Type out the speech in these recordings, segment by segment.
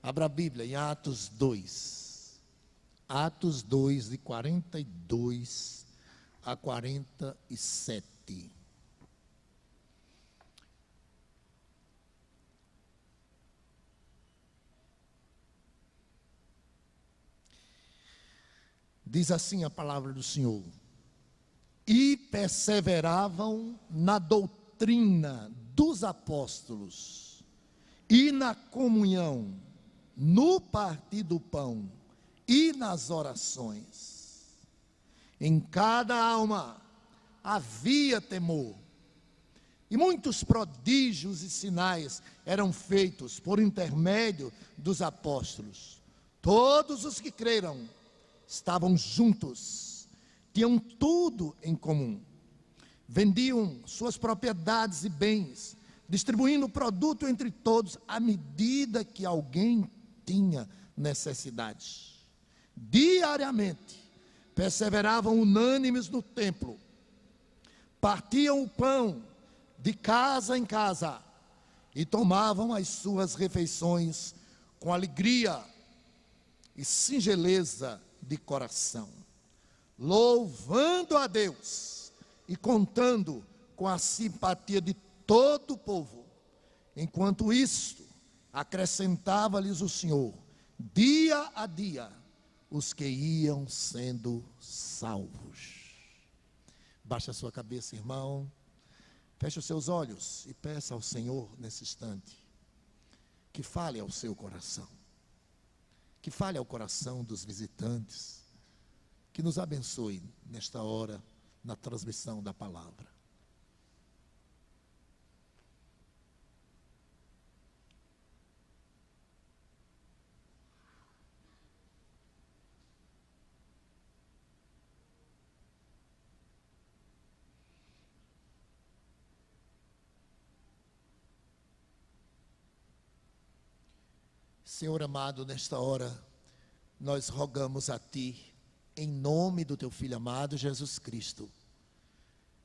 Abra a Bíblia em Atos 2. Atos 2, de 42 a 47. Diz assim a palavra do Senhor: e perseveravam na doutrina dos apóstolos, e na comunhão, no partir do pão, e nas orações. Em cada alma havia temor, e muitos prodígios e sinais eram feitos por intermédio dos apóstolos. Todos os que creram estavam juntos, tinham tudo em comum, vendiam suas propriedades e bens, distribuindo o produto entre todos à medida que alguém tinha necessidade. Diariamente perseveravam unânimes no templo, partiam o pão de casa em casa e tomavam as suas refeições com alegria e singeleza de coração, louvando a Deus e contando com a simpatia de todo o povo. Enquanto isto, acrescentava-lhes o Senhor, dia a dia, os que iam sendo salvos. Baixe a sua cabeça, irmão, feche os seus olhos e peça ao Senhor nesse instante que fale ao seu coração, que fale ao coração dos visitantes, que nos abençoe nesta hora na transmissão da palavra. Senhor amado, nesta hora, nós rogamos a Ti, em nome do Teu Filho amado, Jesus Cristo,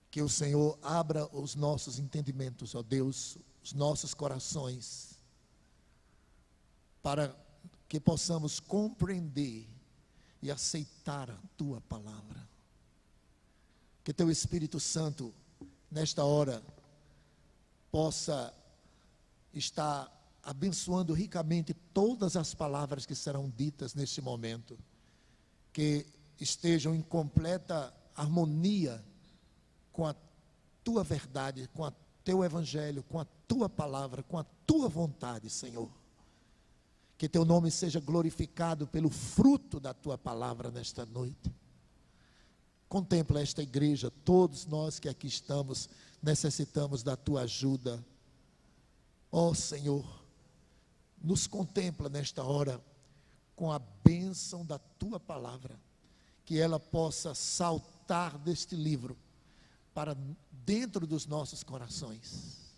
que o Senhor abra os nossos entendimentos, ó Deus, os nossos corações, para que possamos compreender e aceitar a Tua palavra. Que Teu Espírito Santo, nesta hora, possa estar abençoando ricamente todas as palavras que serão ditas neste momento, que estejam em completa harmonia com a Tua verdade, com o Teu Evangelho, com a Tua palavra, com a Tua vontade, Senhor. Que Teu nome seja glorificado pelo fruto da Tua palavra nesta noite. Contempla esta igreja, todos nós que aqui estamos, necessitamos da Tua ajuda. Ó Senhor, nos contempla nesta hora com a bênção da Tua palavra, que ela possa saltar deste livro para dentro dos nossos corações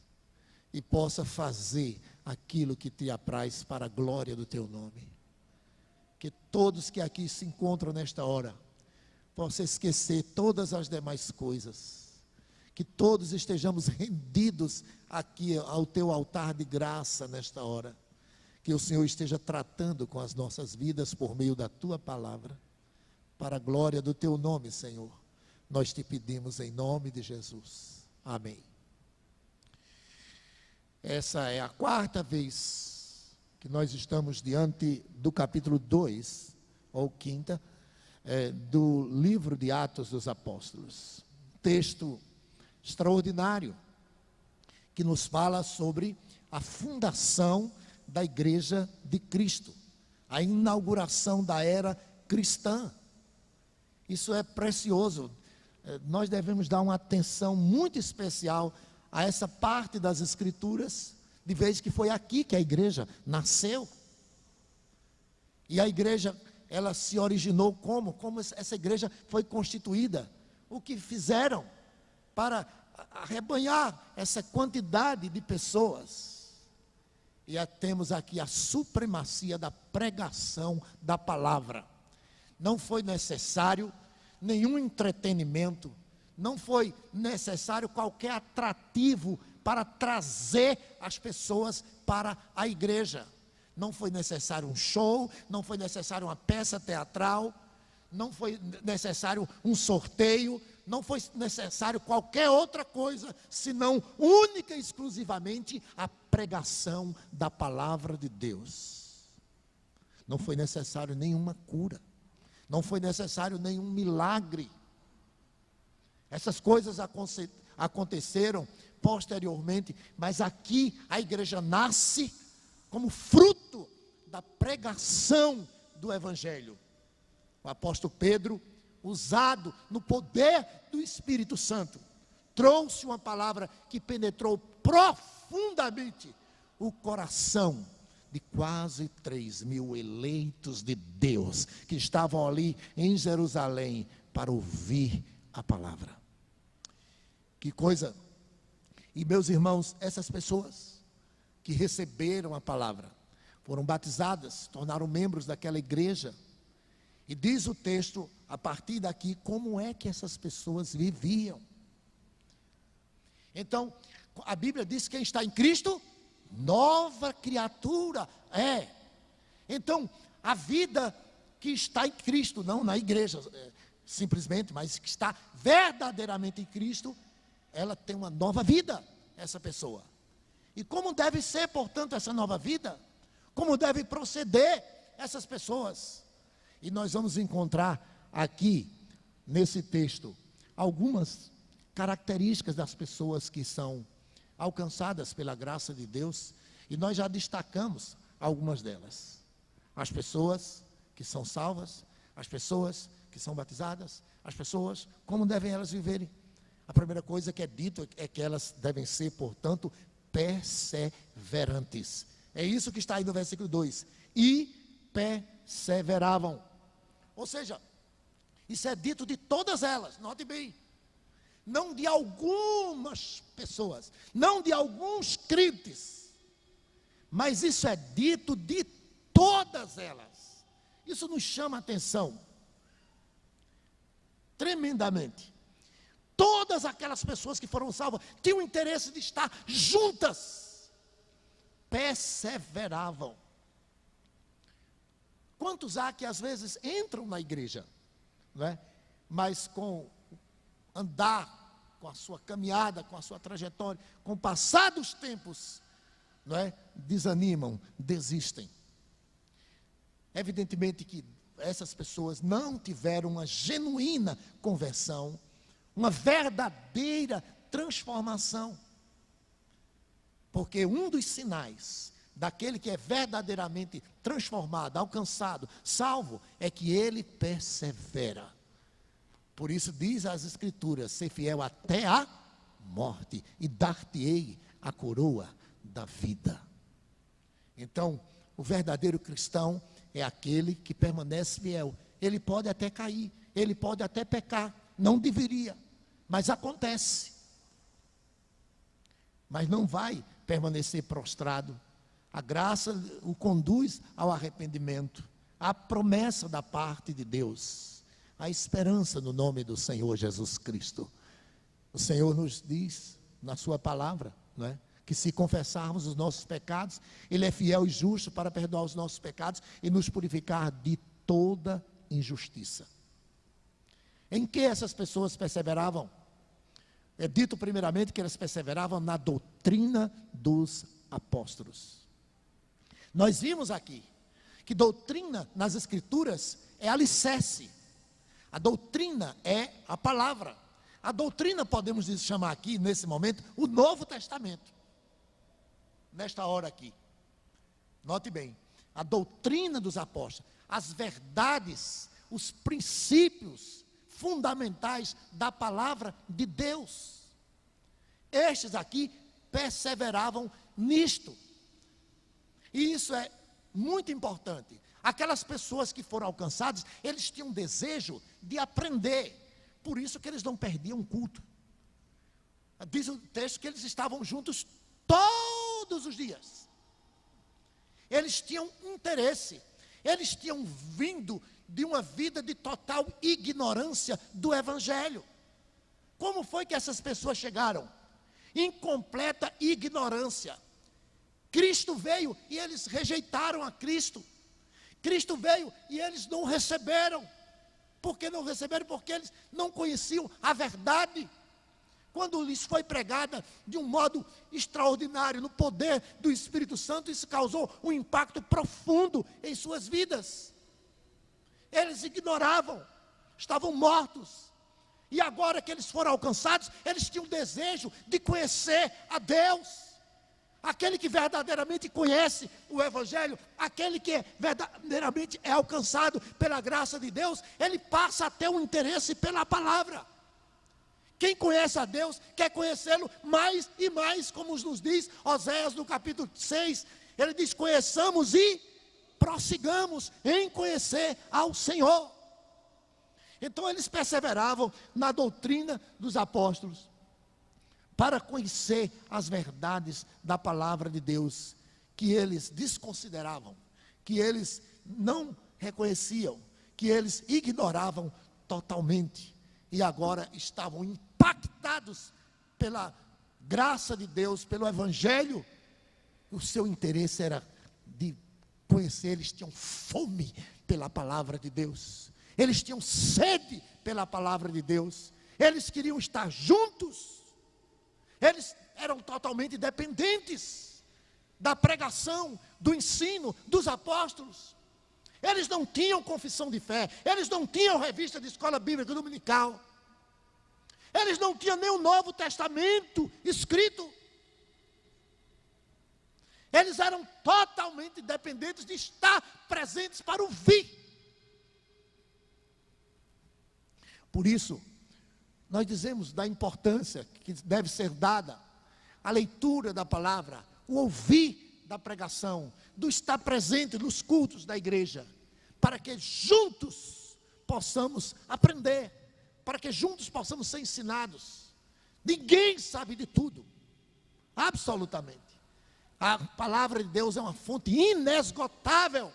e possa fazer aquilo que Te apraz para a glória do Teu nome. Que todos que aqui se encontram nesta hora possam esquecer todas as demais coisas, que todos estejamos rendidos aqui ao Teu altar de graça nesta hora. Que o Senhor esteja tratando com as nossas vidas por meio da Tua palavra, para a glória do Teu nome, Senhor. Nós Te pedimos em nome de Jesus. Amém. Essa é a quarta vez que nós estamos diante do capítulo 2, ou quinta, do livro de Atos dos Apóstolos. Texto extraordinário, que nos fala sobre a fundação da Igreja de Cristo, a inauguração da era cristã. Isso é precioso. Nós devemos dar uma atenção muito especial a essa parte das Escrituras, de vez que foi aqui que a igreja nasceu. E a igreja, ela se originou como essa igreja foi constituída, o que fizeram para arrebanhar essa quantidade de pessoas. E temos aqui a supremacia da pregação da palavra. Não foi necessário nenhum entretenimento, não foi necessário qualquer atrativo para trazer as pessoas para a igreja. não foi necessário um show, não foi necessário uma peça teatral, não foi necessário um sorteio, não foi necessário qualquer outra coisa, senão única e exclusivamente a pregação da palavra de Deus. Não foi necessário nenhuma cura, não foi necessário nenhum milagre. Essas coisas aconteceram posteriormente, mas aqui a igreja nasce como fruto da pregação do Evangelho. O apóstolo Pedro, usado no poder do Espírito Santo, trouxe uma palavra que penetrou profundamente o coração de quase 3.000 eleitos de Deus, que estavam ali em Jerusalém para ouvir a palavra. Que coisa! E meus irmãos, essas pessoas que receberam a palavra, foram batizadas, tornaram membros daquela igreja. E diz o texto, a partir daqui, como é que essas pessoas viviam. Então, a Bíblia diz que quem está em Cristo, nova criatura é. Então, a vida que está em Cristo, não na igreja, simplesmente, mas que está verdadeiramente em Cristo, ela tem uma nova vida, essa pessoa. E como deve ser, portanto, essa nova vida? Como deve proceder essas pessoas? E nós vamos encontrar aqui, nesse texto, algumas características das pessoas que são alcançadas pela graça de Deus, e nós já destacamos algumas delas. As pessoas que são salvas, as pessoas que são batizadas, as pessoas, como devem elas viverem? A primeira coisa que é dito é que elas devem ser, portanto, perseverantes. É isso que está aí no versículo 2. E perseveravam. Ou seja, isso é dito de todas elas, note bem. Não de algumas pessoas, não de alguns crentes, mas isso é dito de todas elas. Isso nos chama a atenção tremendamente. Todas aquelas pessoas que foram salvas tinham o interesse de estar juntas, perseveravam. Quantos há que às vezes entram na igreja, não é? Mas com andar, com a sua caminhada, com a sua trajetória, com o passar dos tempos, não é? Desanimam, desistem. Evidentemente que essas pessoas não tiveram uma genuína conversão, uma verdadeira transformação. Porque um dos sinais daquele que é verdadeiramente transformado, alcançado, salvo, é que ele persevera. Por isso diz as Escrituras: ser fiel até a morte, e dar-te-ei a coroa da vida. Então, o verdadeiro cristão é aquele que permanece fiel. Ele pode até cair, ele pode até pecar, não deveria, mas acontece. Mas não vai permanecer prostrado. A graça o conduz ao arrependimento, à promessa da parte de Deus, à esperança no nome do Senhor Jesus Cristo. O Senhor nos diz na sua palavra, não é? Que se confessarmos os nossos pecados, Ele é fiel e justo para perdoar os nossos pecados e nos purificar de toda injustiça. Em que essas pessoas perseveravam? É dito primeiramente que elas perseveravam na doutrina dos apóstolos. Nós vimos aqui que doutrina nas Escrituras é alicerce. A doutrina é a palavra. A doutrina podemos chamar aqui, nesse momento, o Novo Testamento. Nesta hora aqui. Note bem, a doutrina dos apóstolos, as verdades, os princípios fundamentais da palavra de Deus. Estes aqui perseveravam nisto. E isso é muito importante. Aquelas pessoas que foram alcançadas, eles tinham desejo de aprender. Por isso que eles não perdiam culto. Diz o texto que eles estavam juntos todos os dias. Eles tinham interesse. Eles tinham vindo de uma vida de total ignorância do Evangelho. Como foi que essas pessoas chegaram? Em completa ignorância. Cristo veio e eles rejeitaram a Cristo. Cristo veio e eles não receberam. Por que não receberam? Porque eles não conheciam a verdade. Quando lhes foi pregada de um modo extraordinário, no poder do Espírito Santo, isso causou um impacto profundo em suas vidas. Eles ignoravam, estavam mortos. E agora que eles foram alcançados, eles tinham desejo de conhecer a Deus. Aquele que verdadeiramente conhece o Evangelho, aquele que verdadeiramente é alcançado pela graça de Deus, ele passa a ter um interesse pela palavra. Quem conhece a Deus, quer conhecê-lo mais e mais, como nos diz Oséias no capítulo 6. Ele diz: conheçamos e prossigamos em conhecer ao Senhor. Então eles perseveravam na doutrina dos apóstolos, para conhecer as verdades da palavra de Deus, que eles desconsideravam, que eles não reconheciam, que eles ignoravam totalmente. E agora estavam impactados pela graça de Deus, pelo Evangelho. O seu interesse era de conhecer, eles tinham fome pela palavra de Deus. Eles tinham sede pela palavra de Deus. Eles queriam estar juntos. Eles eram totalmente dependentes da pregação, do ensino dos apóstolos. Eles não tinham confissão de fé, eles não tinham revista de escola bíblica dominical, eles não tinham nem o Novo Testamento escrito. Eles eram totalmente dependentes de estar presentes para ouvir. Por isso, nós dizemos da importância que deve ser dada à leitura da palavra, o ouvir da pregação, do estar presente nos cultos da igreja, para que juntos possamos aprender, para que juntos possamos ser ensinados. Ninguém sabe de tudo, absolutamente. A palavra de Deus é uma fonte inesgotável.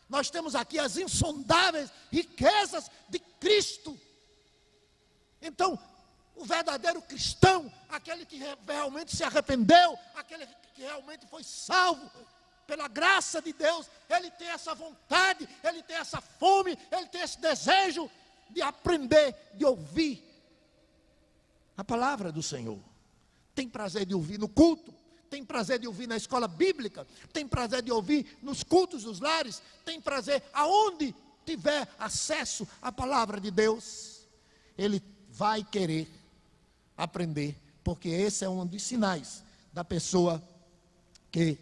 Nós temos aqui as insondáveis riquezas de Cristo. Então, o verdadeiro cristão, aquele que realmente se arrependeu, aquele que realmente foi salvo pela graça de Deus, ele tem essa vontade, ele tem essa fome, ele tem esse desejo de aprender, de ouvir a palavra do Senhor. Tem prazer de ouvir no culto, tem prazer de ouvir na escola bíblica, tem prazer de ouvir nos cultos dos lares, tem prazer aonde tiver acesso à palavra de Deus. Ele vai querer aprender, porque esse é um dos sinais da pessoa que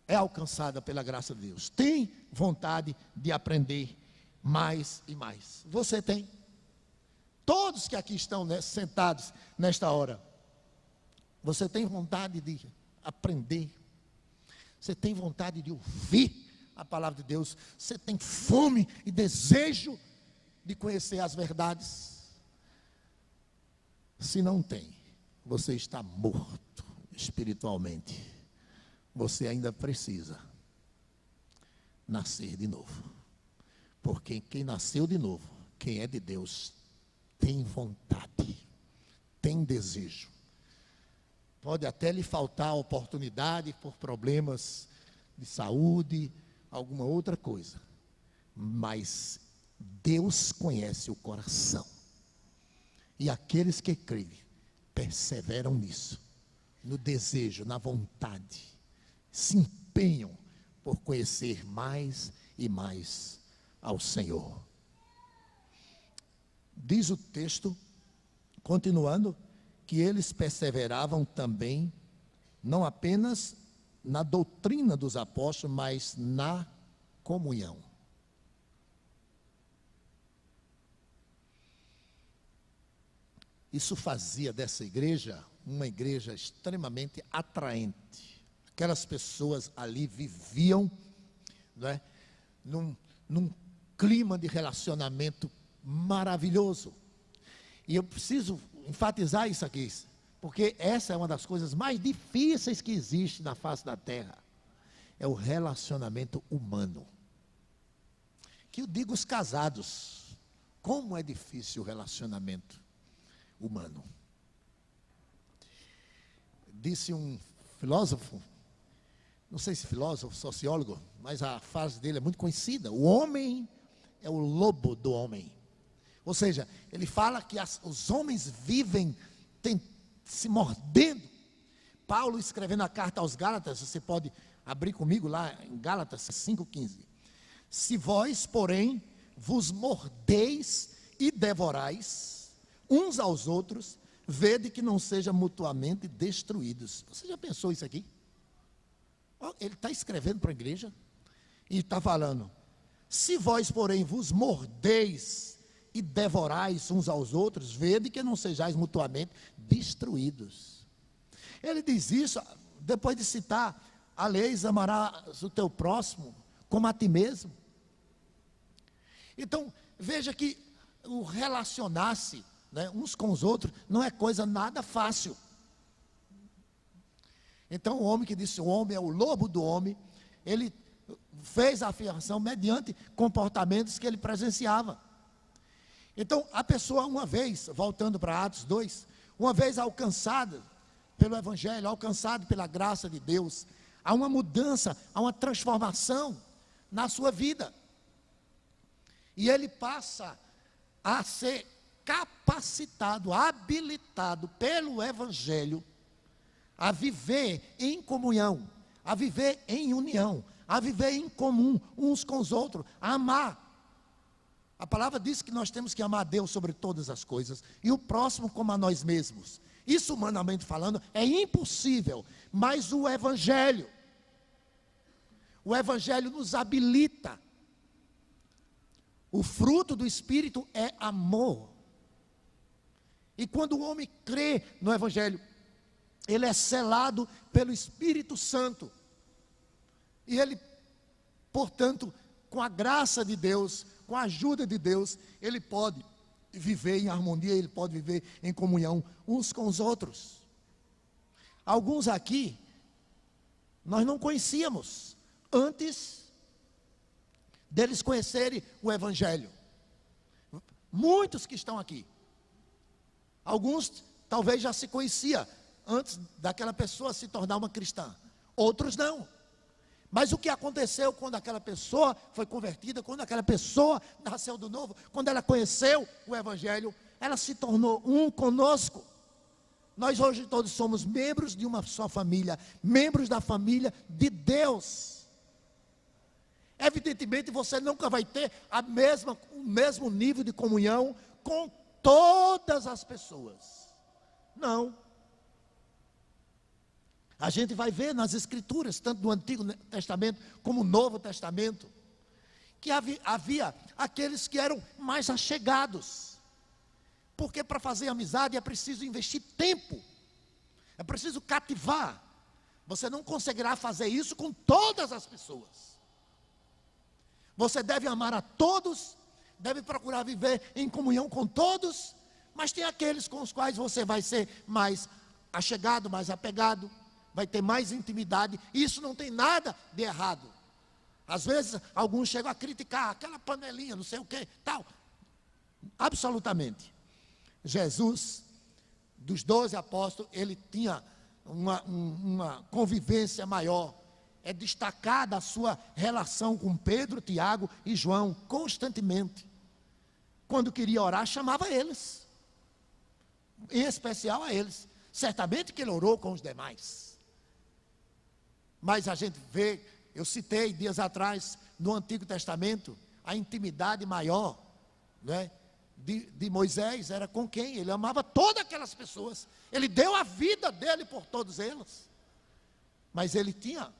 é alcançada pela graça de Deus. Tem vontade de aprender mais e mais. Você tem? Todos que aqui estão, né, sentados nesta hora, você tem vontade de aprender? Você tem vontade de ouvir a palavra de Deus? Você tem fome e desejo de conhecer as verdades? Se não tem, você está morto espiritualmente. Você ainda precisa nascer de novo. Porque quem nasceu de novo, quem é de Deus, tem vontade, tem desejo. Pode até lhe faltar oportunidade por problemas de saúde, alguma outra coisa, mas Deus conhece o coração. E aqueles que creem, perseveram nisso, no desejo, na vontade, se empenham por conhecer mais e mais ao Senhor. Diz o texto, continuando, que eles perseveravam também, não apenas na doutrina dos apóstolos, mas na comunhão. Isso fazia dessa igreja uma igreja extremamente atraente. Aquelas pessoas ali viviam, não é, num clima de relacionamento maravilhoso. E eu preciso enfatizar isso aqui, porque essa é uma das coisas mais difíceis que existe na face da terra. É o relacionamento humano. Que eu digo os casados, como é difícil o relacionamento humano. Disse um filósofo, não sei se filósofo, sociólogo, mas a frase dele é muito conhecida: o homem é o lobo do homem. Ou seja, ele fala que os homens vivem se mordendo. Paulo, escrevendo a carta aos Gálatas, você pode abrir comigo lá em Gálatas 5,15. Se vós, porém, vos mordeis e devorais uns aos outros, vede que não sejam mutuamente destruídos. Você já pensou isso aqui? Ele está escrevendo para a igreja e está falando: se vós, porém, vos mordeis e devorais uns aos outros, vede que não sejais mutuamente destruídos. Ele diz isso depois de citar a lei: amarás o teu próximo como a ti mesmo. Então, veja que o relacionar-se, né, uns com os outros não é coisa nada fácil. Então, o homem que disse o homem é o lobo do homem, ele fez a afirmação mediante comportamentos que ele presenciava. Então, a pessoa, uma vez, voltando para Atos 2, uma vez alcançada pelo Evangelho, alcançado pela graça de Deus, há uma mudança, há uma transformação na sua vida. E ele passa a ser capacitado, habilitado pelo Evangelho a viver em comunhão, a viver em união, a viver em comum uns com os outros, a amar. A palavra diz que nós temos que amar a Deus sobre todas as coisas e o próximo como a nós mesmos. Isso, humanamente falando, é impossível, mas o Evangelho nos habilita. O fruto do Espírito é amor. E quando o homem crê no Evangelho, ele é selado pelo Espírito Santo. E ele, portanto, com a graça de Deus, com a ajuda de Deus, ele pode viver em harmonia, ele pode viver em comunhão uns com os outros. Alguns aqui, nós não conhecíamos antes deles conhecerem o Evangelho. Muitos que estão aqui, alguns talvez já se conhecia antes daquela pessoa se tornar uma cristã, outros não. Mas o que aconteceu quando aquela pessoa foi convertida, quando aquela pessoa nasceu do novo, quando ela conheceu o Evangelho, ela se tornou um conosco. Nós hoje todos somos membros de uma só família, membros da família de Deus. Evidentemente você nunca vai ter o mesmo nível de comunhão com todas as pessoas. Não. A gente vai ver nas Escrituras, tanto do Antigo Testamento como no Novo Testamento, que havia aqueles que eram mais achegados. Porque para fazer amizade é preciso investir tempo, é preciso cativar. Você não conseguirá fazer isso com todas as pessoas. Você deve amar a todos, deve procurar viver em comunhão com todos, mas tem aqueles com os quais você vai ser mais achegado, mais apegado, vai ter mais intimidade. Isso não tem nada de errado. Às vezes alguns chegam a criticar aquela panelinha, não sei o que, tal. Absolutamente. Jesus, dos 12 apóstolos, ele tinha uma convivência maior. É destacada a sua relação com Pedro, Tiago e João constantemente. Quando queria orar, chamava eles, em especial a eles. Certamente que ele orou com os demais. Mas a gente vê, eu citei dias atrás, no Antigo Testamento, a intimidade maior, né, de Moisés era com quem? Ele amava todas aquelas pessoas. Ele deu a vida dele por todos eles. Mas ele tinha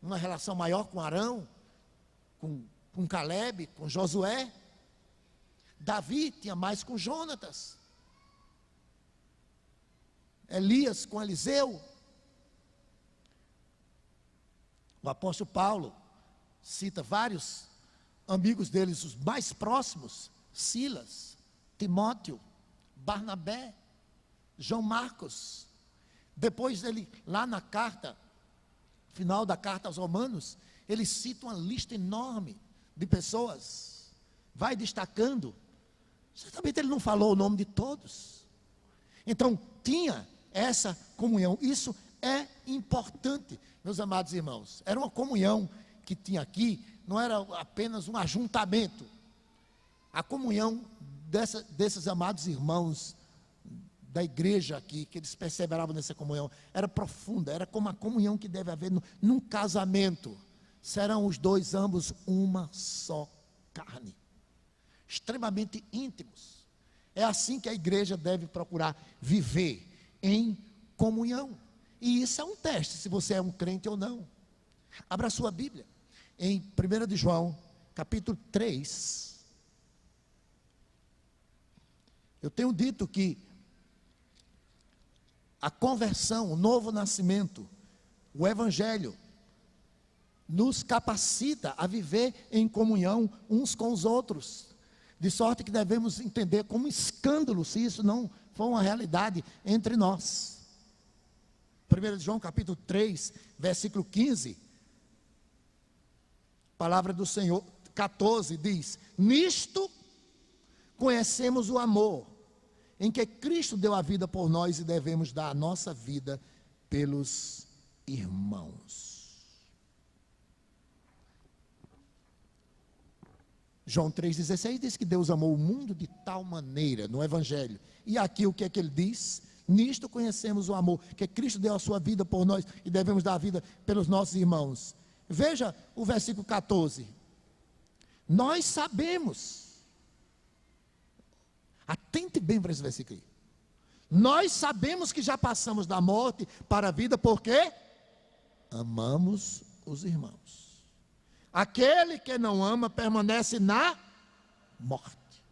uma relação maior com Arão, com Caleb, com Josué. Davi tinha mais com Jonatas. Elias com Eliseu. O apóstolo Paulo cita vários amigos deles, os mais próximos: Silas, Timóteo, Barnabé, João Marcos. Depois ele, lá na carta, final da carta aos Romanos, ele cita uma lista enorme de pessoas, vai destacando. Certamente ele não falou o nome de todos. Então tinha essa comunhão. Isso é importante, meus amados irmãos. Era uma comunhão que tinha aqui, não era apenas um ajuntamento. A comunhão desses amados irmãos da igreja aqui, que eles perseveravam nessa comunhão, era profunda, era como a comunhão que deve haver num casamento. Serão os dois, ambos, uma só carne, extremamente íntimos. É assim que a igreja deve procurar viver, em comunhão. E isso é um teste, se você é um crente ou não. Abra sua Bíblia, em 1 de João, capítulo 3. Eu tenho dito que a conversão, o novo nascimento, o Evangelho, nos capacita a viver em comunhão uns com os outros, de sorte que devemos entender como escândalo se isso não for uma realidade entre nós. 1 de João capítulo 3, versículo 15, palavra do Senhor, 14, diz: nisto conhecemos o amor, em que Cristo deu a vida por nós e devemos dar a nossa vida pelos irmãos. João 3,16 diz que Deus amou o mundo de tal maneira, no Evangelho. E aqui o que é que ele diz? Nisto conhecemos o amor, que Cristo deu a sua vida por nós e devemos dar a vida pelos nossos irmãos. Veja o versículo 14. Nós sabemos, atente bem para esse versículo aí. Nós sabemos que já passamos da morte para a vida, porque amamos os irmãos. Aquele que não ama permanece na morte.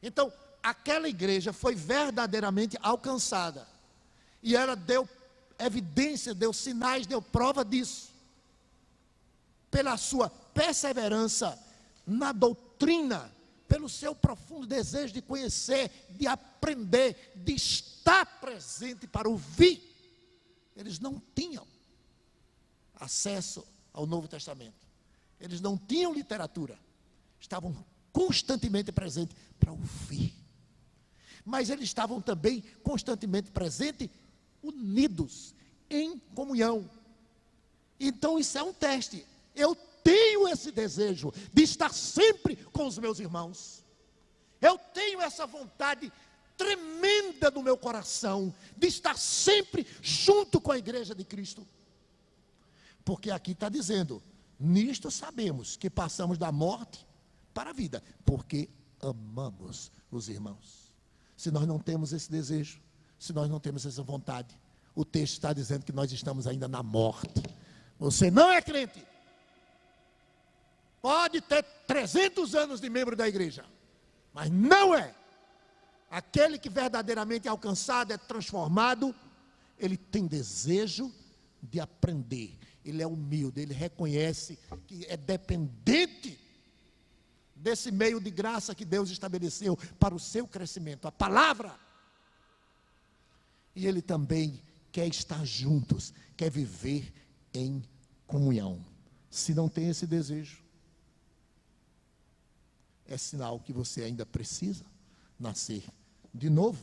Então, aquela igreja foi verdadeiramente alcançada. E ela deu evidência, deu sinais, deu prova disso. Pela sua perseverança na doutrina, pelo seu profundo desejo de conhecer, de aprender, de estar presente para ouvir. Eles não tinham acesso ao Novo Testamento. Eles não tinham literatura. Estavam constantemente presentes para ouvir. Mas eles estavam também constantemente presentes, unidos, em comunhão. Então isso é um teste. Eu tenho esse desejo de estar sempre com os meus irmãos. Eu tenho essa vontade tremenda no meu coração de estar sempre junto com a igreja de Cristo. Porque aqui está dizendo: nisto sabemos que passamos da morte para a vida, porque amamos os irmãos. Se nós não temos esse desejo, se nós não temos essa vontade, o texto está dizendo que nós estamos ainda na morte. Você não é crente. Pode ter 300 anos de membro da igreja, mas não é. Aquele que verdadeiramente é alcançado, é transformado, ele tem desejo de aprender. Ele é humilde, ele reconhece que é dependente desse meio de graça que Deus estabeleceu para o seu crescimento, a palavra. E ele também quer estar juntos, quer viver em comunhão. Se não tem esse desejo, é sinal que você ainda precisa nascer de novo.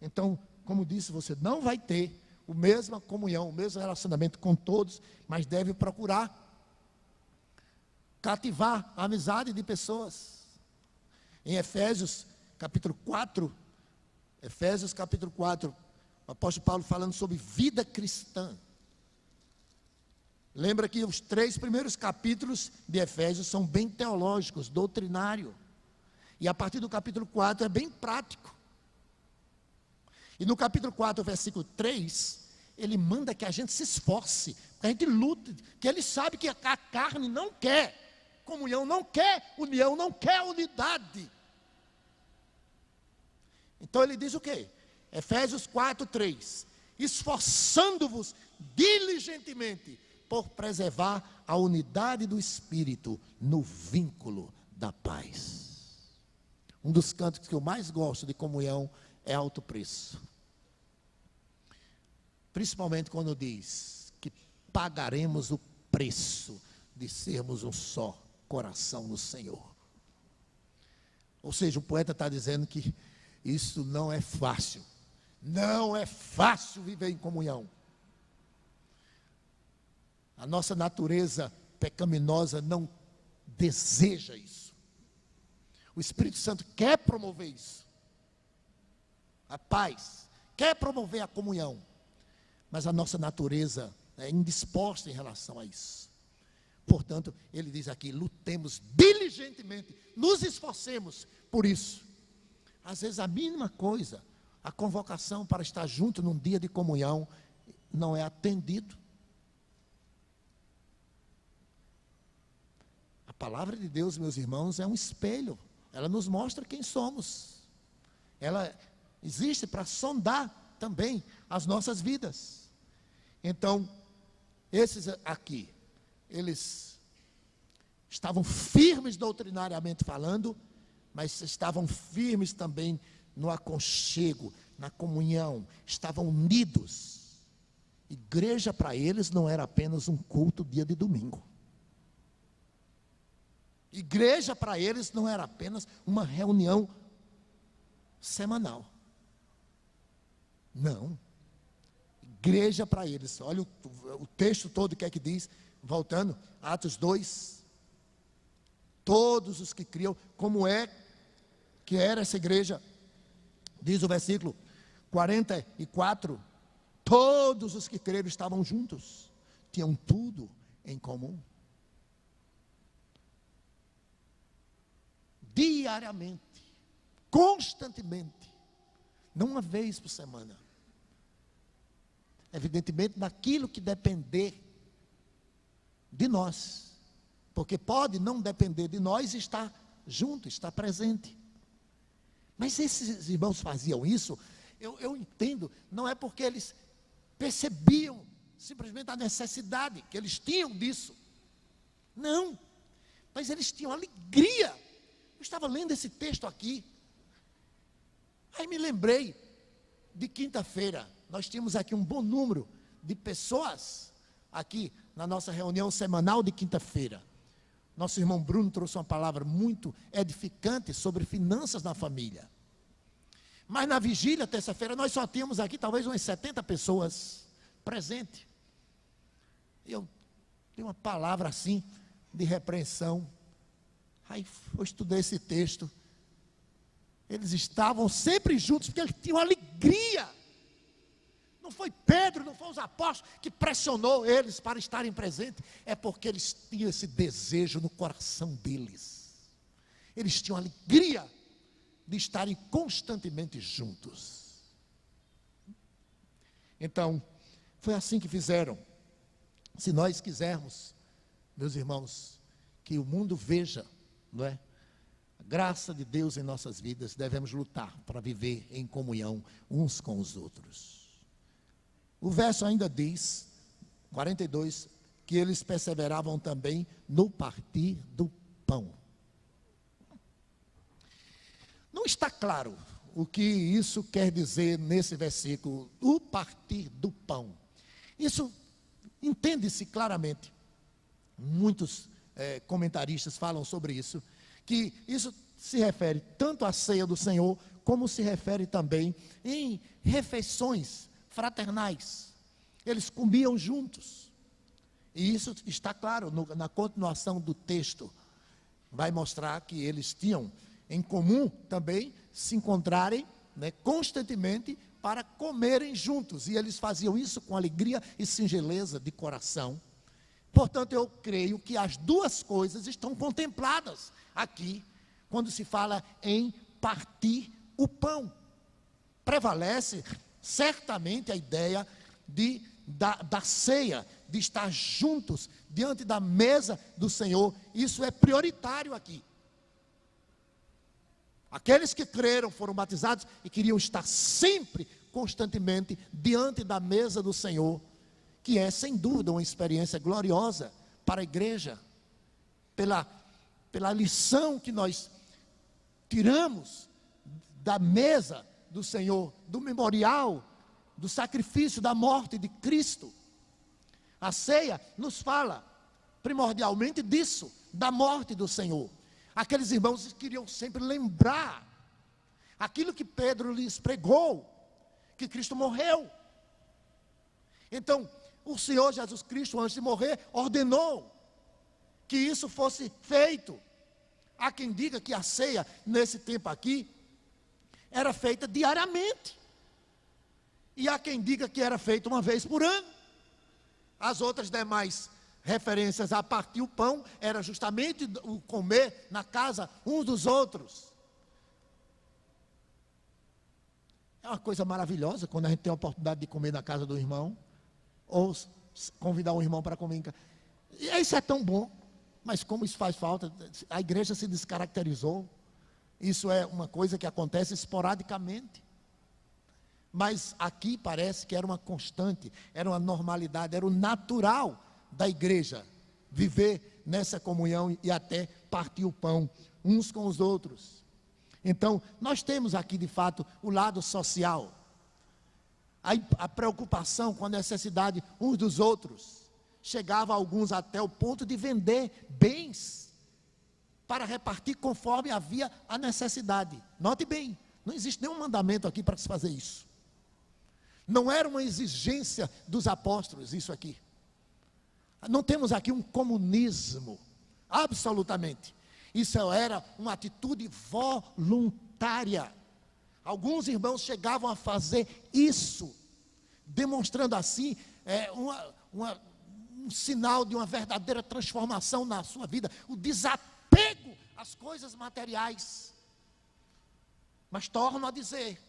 Então, como disse, você não vai ter a mesma comunhão, o mesmo relacionamento com todos, mas deve procurar cativar a amizade de pessoas. Em Efésios capítulo 4, o apóstolo Paulo falando sobre vida cristã. Lembra que os 3 primeiros capítulos de Efésios são bem teológicos, doutrinário. E a partir do capítulo 4 é bem prático. E no capítulo 4, versículo 3, ele manda que a gente se esforce, que a gente lute, que ele sabe que a carne não quer comunhão, não quer união, não quer unidade. Então ele diz o quê? Efésios 4, 3. Esforçando-vos diligentemente por preservar a unidade do Espírito no vínculo da paz. Um dos cantos que eu mais gosto de comunhão é Alto Preço. Principalmente quando diz que pagaremos o preço de sermos um só coração no Senhor. Ou seja, o poeta está dizendo que isso não é fácil. Não é fácil viver em comunhão. A nossa natureza pecaminosa não deseja isso. O Espírito Santo quer promover isso. A paz, quer promover a comunhão. Mas a nossa natureza é indisposta em relação a isso. Portanto, ele diz aqui, lutemos diligentemente, nos esforcemos por isso. Às vezes a mínima coisa, a convocação para estar junto num dia de comunhão, não é atendido. A palavra de Deus, meus irmãos, é um espelho. Ela nos mostra quem somos. Ela existe para sondar também as nossas vidas. Então, esses aqui, eles estavam firmes doutrinariamente falando, mas estavam firmes também no aconchego, na comunhão, estavam unidos. Igreja para eles não era apenas um culto dia de domingo. Igreja para eles não era apenas uma reunião semanal. Não. Igreja para eles, olha o texto todo, o que é que diz, voltando, Atos 2, todos os que criam, como é que era essa igreja? Diz o versículo 44, todos os que creram estavam juntos, tinham tudo em comum. Diariamente, constantemente, não uma vez por semana. Evidentemente, naquilo que depender de nós, porque pode não depender de nós e estar junto, estar presente. Mas esses irmãos faziam isso, eu entendo, não é porque eles percebiam simplesmente a necessidade que eles tinham disso. Não, mas eles tinham alegria. Eu estava lendo esse texto aqui, aí me lembrei de quinta-feira, nós tínhamos aqui um bom número de pessoas, aqui na nossa reunião semanal de quinta-feira. Nosso irmão Bruno trouxe uma palavra muito edificante sobre finanças na família. Mas na vigília, terça-feira, nós só tínhamos aqui talvez umas 70 pessoas presentes. Eu dei uma palavra assim, de repreensão. Aí eu estudei esse texto. Eles estavam sempre juntos, porque eles tinham alegria. Não foi Pedro, não foi os apóstolos que pressionou eles para estarem presentes. É porque eles tinham esse desejo no coração deles. Eles tinham alegria de estarem constantemente juntos. Então, foi assim que fizeram. Se nós quisermos, meus irmãos, que o mundo veja, não é? A graça de Deus em nossas vidas, devemos lutar para viver em comunhão uns com os outros. O verso ainda diz, 42, que eles perseveravam também no partir do pão. Não está claro o que isso quer dizer nesse versículo, o partir do pão. Isso entende-se claramente. Muitos comentaristas falam sobre isso, que isso se refere tanto à ceia do Senhor, como se refere também em refeições fraternais. Eles comiam juntos. E isso está claro na continuação do texto. Vai mostrar que eles tinham em comum também se encontrarem, né, constantemente para comerem juntos. E eles faziam isso com alegria e singeleza de coração. Portanto, eu creio que as duas coisas estão contempladas aqui, quando se fala em partir o pão. Prevalece certamente a ideia da ceia, de estar juntos diante da mesa do Senhor. Isso é prioritário aqui. Aqueles que creram, foram batizados e queriam estar sempre, constantemente, diante da mesa do Senhor, que é, sem dúvida, uma experiência gloriosa para a igreja, pela lição que nós tiramos da mesa do Senhor, do memorial, do sacrifício, da morte de Cristo. A ceia nos fala, primordialmente, disso, da morte do Senhor. Aqueles irmãos queriam sempre lembrar aquilo que Pedro lhes pregou, que Cristo morreu. Então, o Senhor Jesus Cristo, antes de morrer, ordenou que isso fosse feito. Há quem diga que a ceia, nesse tempo aqui, era feita diariamente. E há quem diga que era feita uma vez por ano. As outras demais referências a partir o pão, era justamente o comer na casa uns dos outros. É uma coisa maravilhosa quando a gente tem a oportunidade de comer na casa do irmão, ou convidar um irmão para comer em casa. Isso é tão bom, mas como isso faz falta, a igreja se descaracterizou. Isso é uma coisa que acontece esporadicamente. Mas aqui parece que era uma constante, era uma normalidade, era o natural da igreja, viver nessa comunhão e até partir o pão uns com os outros. Então, nós temos aqui de fato o lado social, a preocupação com a necessidade uns dos outros. Chegava alguns até o ponto de vender bens para repartir conforme havia a necessidade. Note bem, não existe nenhum mandamento aqui para se fazer isso. Não era uma exigência dos apóstolos isso aqui. Não temos aqui um comunismo, absolutamente. Isso era uma atitude voluntária. Alguns irmãos chegavam a fazer isso, demonstrando assim um sinal de uma verdadeira transformação na sua vida, o desapego às coisas materiais. Mas torno a dizer,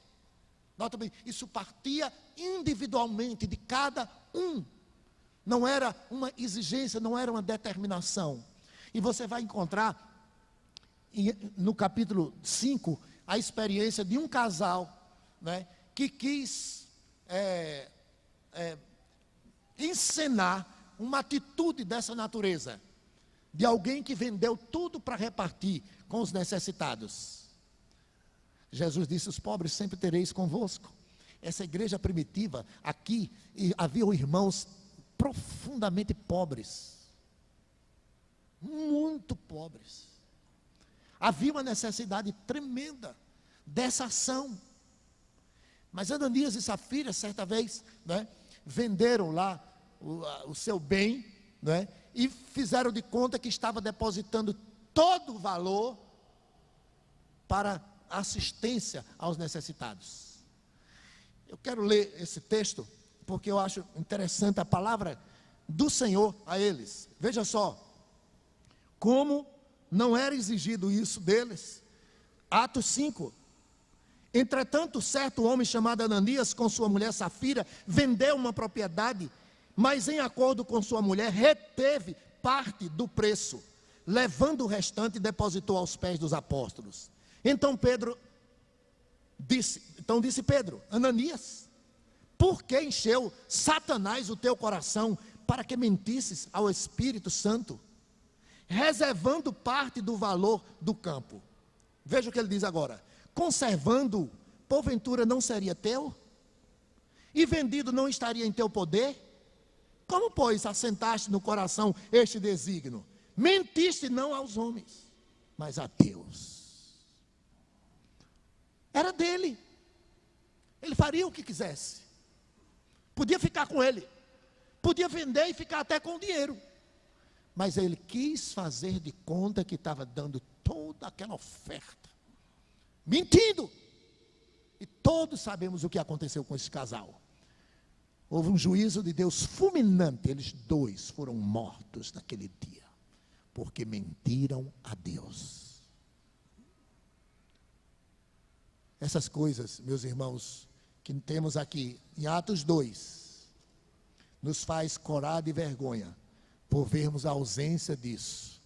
nota bem, isso partia individualmente de cada um. Não era uma exigência, não era uma determinação. E você vai encontrar no capítulo 5 a experiência de um casal, né, que quis encenar uma atitude dessa natureza, de alguém que vendeu tudo para repartir com os necessitados. Jesus disse: os pobres sempre tereis convosco. Essa igreja primitiva, aqui, havia irmãos profundamente pobres, muito pobres. Havia uma necessidade tremenda dessa ação. Mas Ananias e Safira, certa vez, né, venderam lá o seu bem, né, e fizeram de conta que estava depositando todo o valor para assistência aos necessitados. Eu quero ler esse texto, porque eu acho interessante a palavra do Senhor a eles. Veja só, como não era exigido isso deles. Atos 5. Entretanto, certo homem chamado Ananias, com sua mulher Safira, vendeu uma propriedade, mas em acordo com sua mulher, reteve parte do preço, levando o restante, depositou aos pés dos apóstolos. Então disse Pedro: Ananias, por que encheu Satanás o teu coração para que mentisses ao Espírito Santo, reservando parte do valor do campo? Veja o que ele diz agora: conservando, porventura não seria teu? E vendido não estaria em teu poder? Como, pois, assentaste no coração este desígnio? Mentiste não aos homens, mas a Deus. Era dele. Ele faria o que quisesse. Podia ficar com ele. Podia vender e ficar até com o dinheiro. Mas ele quis fazer de conta que estava dando toda aquela oferta, mentindo. E todos sabemos o que aconteceu com esse casal. Houve um juízo de Deus fulminante. Eles dois foram mortos naquele dia, porque mentiram a Deus. Essas coisas, meus irmãos, que temos aqui em Atos 2, nos faz corar de vergonha por vermos a ausência disso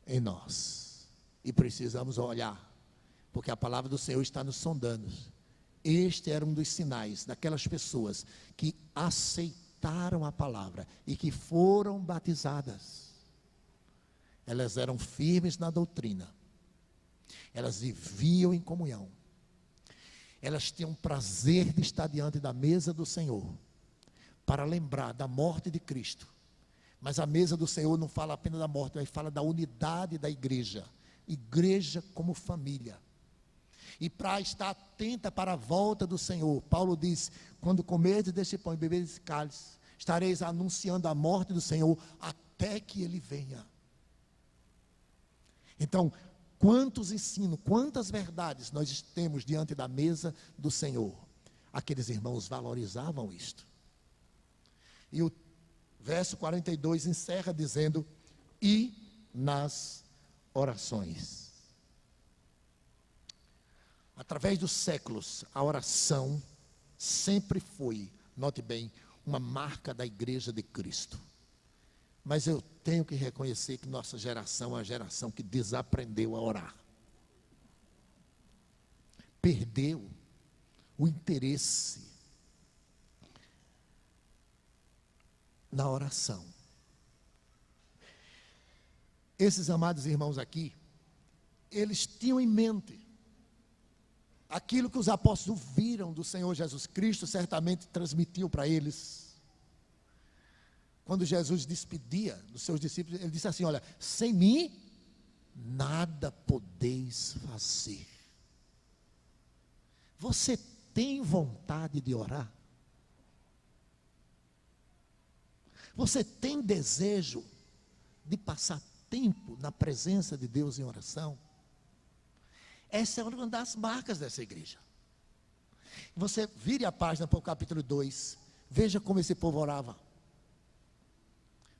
em nós. E precisamos olhar, porque a palavra do Senhor está nos sondando. Este era um dos sinais daquelas pessoas que aceitaram a palavra e que foram batizadas. Elas eram firmes na doutrina, elas viviam em comunhão, elas tinham prazer de estar diante da mesa do Senhor, para lembrar da morte de Cristo. Mas a mesa do Senhor não fala apenas da morte, mas fala da unidade da igreja, igreja como família. E para estar atenta para a volta do Senhor, Paulo diz: quando comerdes deste pão e beberdes desse cálice, estareis anunciando a morte do Senhor até que Ele venha. Então, quantos ensinos, quantas verdades nós temos diante da mesa do Senhor. Aqueles irmãos valorizavam isto. E o verso 42 encerra dizendo: e nas orações. Através dos séculos, a oração sempre foi, note bem, uma marca da igreja de Cristo. Mas eu tenho que reconhecer que nossa geração é a geração que desaprendeu a orar. Perdeu o interesse na oração. Esses amados irmãos aqui, eles tinham em mente aquilo que os apóstolos viram do Senhor Jesus Cristo, certamente transmitiu para eles. Quando Jesus despedia dos seus discípulos, ele disse assim: olha, sem mim nada podeis fazer. Você tem vontade de orar? Você tem desejo de passar tempo na presença de Deus em oração? Essa é uma das marcas dessa igreja. Você vire a página para o capítulo 2, veja como esse povo orava.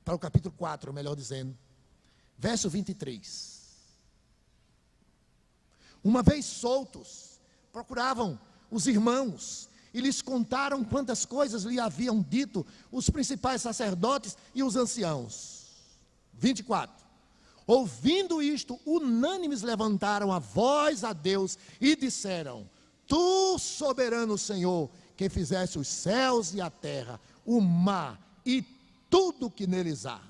Para o capítulo 4, melhor dizendo, verso 23. Uma vez soltos, procuravam os irmãos e lhes contaram quantas coisas lhe haviam dito os principais sacerdotes e os anciãos. 24. Ouvindo isto, unânimes levantaram a voz a Deus e disseram: Tu, soberano Senhor, que fizeste os céus e a terra, o mar e tudo que neles há,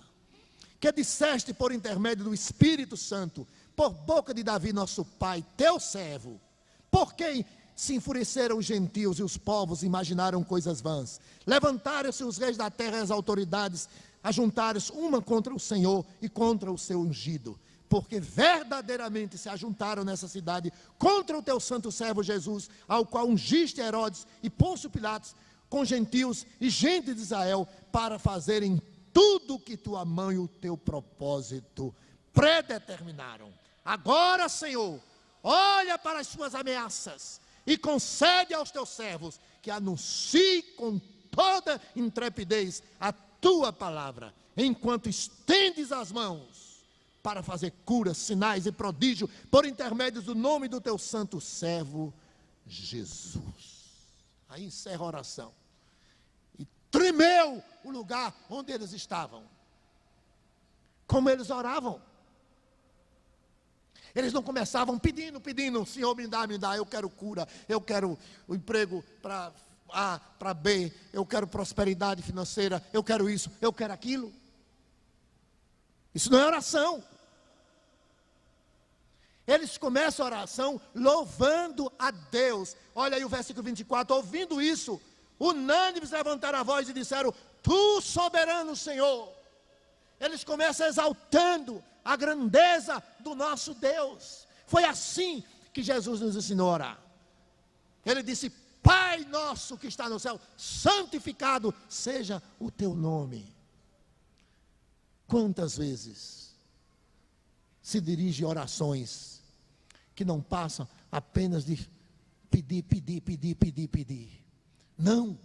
que disseste por intermédio do Espírito Santo, por boca de Davi nosso pai, teu servo, por quem se enfureceram os gentios e os povos imaginaram coisas vãs. Levantaram-se os reis da terra e as autoridades, ajuntaram-se uma contra o Senhor e contra o seu ungido, porque verdadeiramente se ajuntaram nessa cidade contra o teu santo servo Jesus, ao qual ungiste Herodes e Pôncio Pilatos, com gentios e gente de Israel, para fazerem tudo o que tua mão e o teu propósito predeterminaram. Agora, Senhor, olha para as suas ameaças e concede aos teus servos que anunciem com toda intrepidez a tua palavra, enquanto estendes as mãos para fazer curas, sinais e prodígio por intermédio do nome do teu santo servo Jesus. Aí encerra a oração. E tremeu o lugar onde eles estavam. Como eles oravam. Eles não começavam pedindo, Senhor, me dá, eu quero cura, eu quero o emprego para A, para B, eu quero prosperidade financeira, eu quero isso, eu quero aquilo. Isso não é oração. Eles começam a oração louvando a Deus. Olha aí o versículo 24, ouvindo isso, unânimes levantaram a voz e disseram: Tu, soberano Senhor. Eles começam exaltando a grandeza do nosso Deus. Foi assim que Jesus nos ensinou a orar. Ele disse: Pai nosso que está no céu, santificado seja o teu nome. Quantas vezes se dirige orações que não passam apenas de pedir. Não,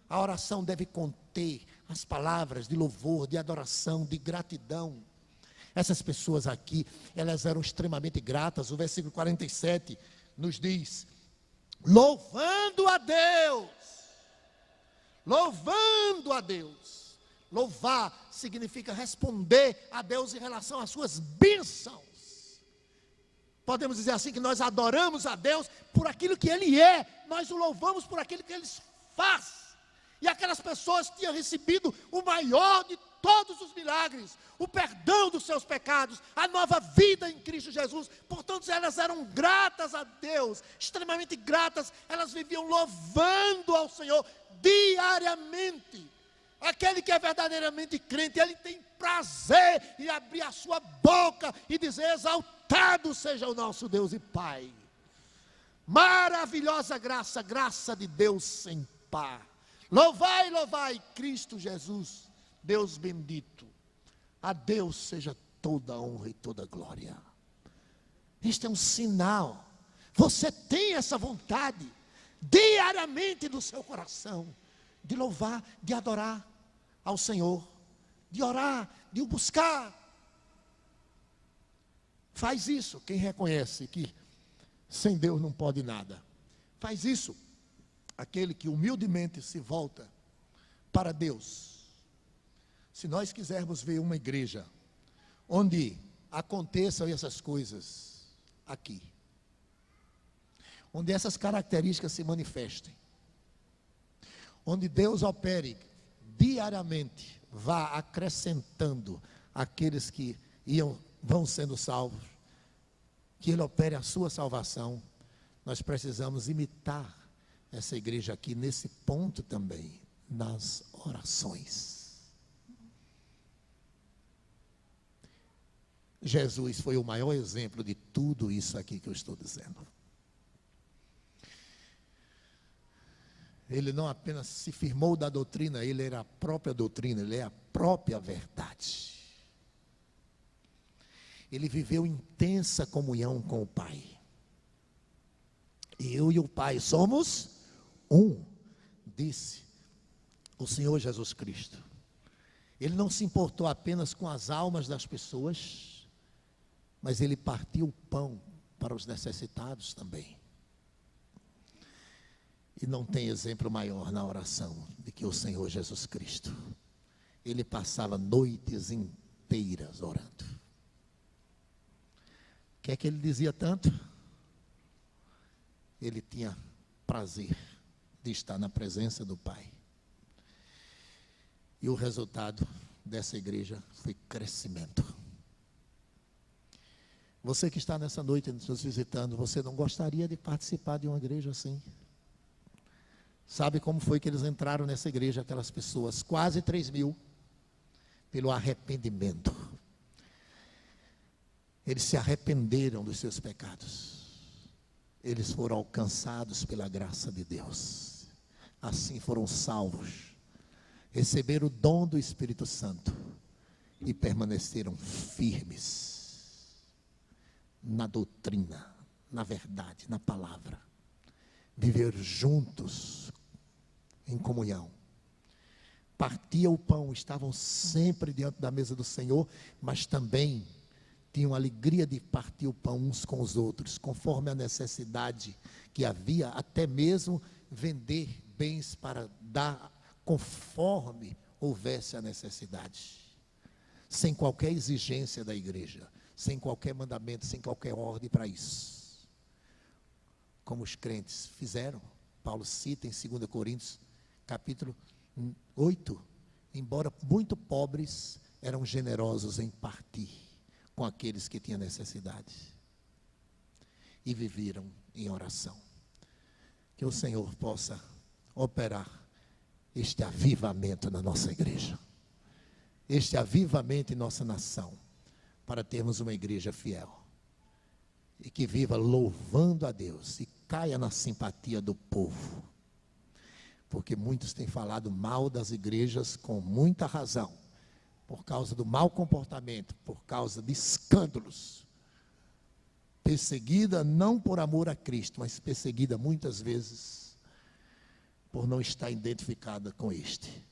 a oração deve conter as palavras de louvor, de adoração, de gratidão. Essas pessoas aqui, elas eram extremamente gratas. O versículo 47 nos diz: louvando a Deus. Louvando a Deus. Louvar significa responder a Deus em relação às suas bênçãos. Podemos dizer assim que nós adoramos a Deus por aquilo que Ele é. Nós o louvamos por aquilo que Ele faz. E aquelas pessoas tinham recebido o maior de todos os milagres, o perdão dos seus pecados, a nova vida em Cristo Jesus. Portanto, elas eram gratas a Deus, extremamente gratas. Elas viviam louvando ao Senhor diariamente. Aquele que é verdadeiramente crente, ele tem prazer em abrir a sua boca e dizer: exaltado seja o nosso Deus e Pai. Maravilhosa graça, graça de Deus sem par. Louvai, louvai Cristo Jesus, Deus bendito. A Deus seja toda a honra e toda a glória. Este é um sinal. Você tem essa vontade diariamente no seu coração de louvar, de adorar ao Senhor, de orar, de o buscar. Faz isso quem reconhece que sem Deus não pode nada. Faz isso aquele que humildemente se volta para Deus. Se nós quisermos ver uma igreja onde aconteçam essas coisas aqui, onde essas características se manifestem, onde Deus opere diariamente, vá acrescentando aqueles que vão sendo salvos, que Ele opere a sua salvação, nós precisamos imitar essa igreja aqui nesse ponto também, nas orações. Jesus foi o maior exemplo de tudo isso aqui que eu estou dizendo. Ele não apenas se firmou da doutrina, ele era a própria doutrina, ele é a própria verdade. Ele viveu intensa comunhão com o Pai. Eu e o Pai somos um, disse o Senhor Jesus Cristo. Ele não se importou apenas com as almas das pessoas, mas ele partiu o pão para os necessitados também. E não tem exemplo maior na oração do que o Senhor Jesus Cristo. Ele passava noites inteiras orando. O que é que ele dizia tanto? Ele tinha prazer de estar na presença do Pai. E o resultado dessa igreja foi crescimento. Você que está nessa noite nos visitando, você não gostaria de participar de uma igreja assim? Sabe como foi que eles entraram nessa igreja, aquelas pessoas, quase 3.000, pelo arrependimento. Eles se arrependeram dos seus pecados. Eles foram alcançados pela graça de Deus. Assim foram salvos. Receberam o dom do Espírito Santo e permaneceram firmes na doutrina, na verdade, na palavra. Viveram juntos em comunhão. Partiam o pão, estavam sempre diante da mesa do Senhor, mas também tinham alegria de partir o pão uns com os outros, conforme a necessidade que havia, até mesmo vender bens para dar, conforme houvesse a necessidade, sem qualquer exigência da igreja, sem qualquer mandamento, sem qualquer ordem para isso, como os crentes fizeram. Paulo cita em 2 Coríntios, capítulo 8, embora muito pobres, eram generosos em partir com aqueles que tinham necessidade, e viveram em oração. Que o Senhor possa operar este avivamento na nossa igreja, este avivamento em nossa nação, para termos uma igreja fiel, e que viva louvando a Deus, e caia na simpatia do povo, porque muitos têm falado mal das igrejas com muita razão, por causa do mau comportamento, por causa de escândalos, perseguida não por amor a Cristo, mas perseguida muitas vezes por não estar identificada com este.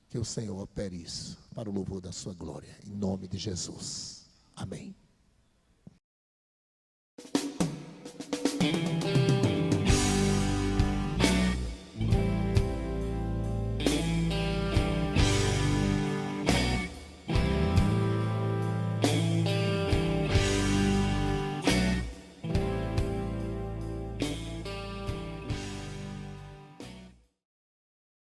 Que o Senhor opere isso para o louvor da sua glória, em nome de Jesus. Amém.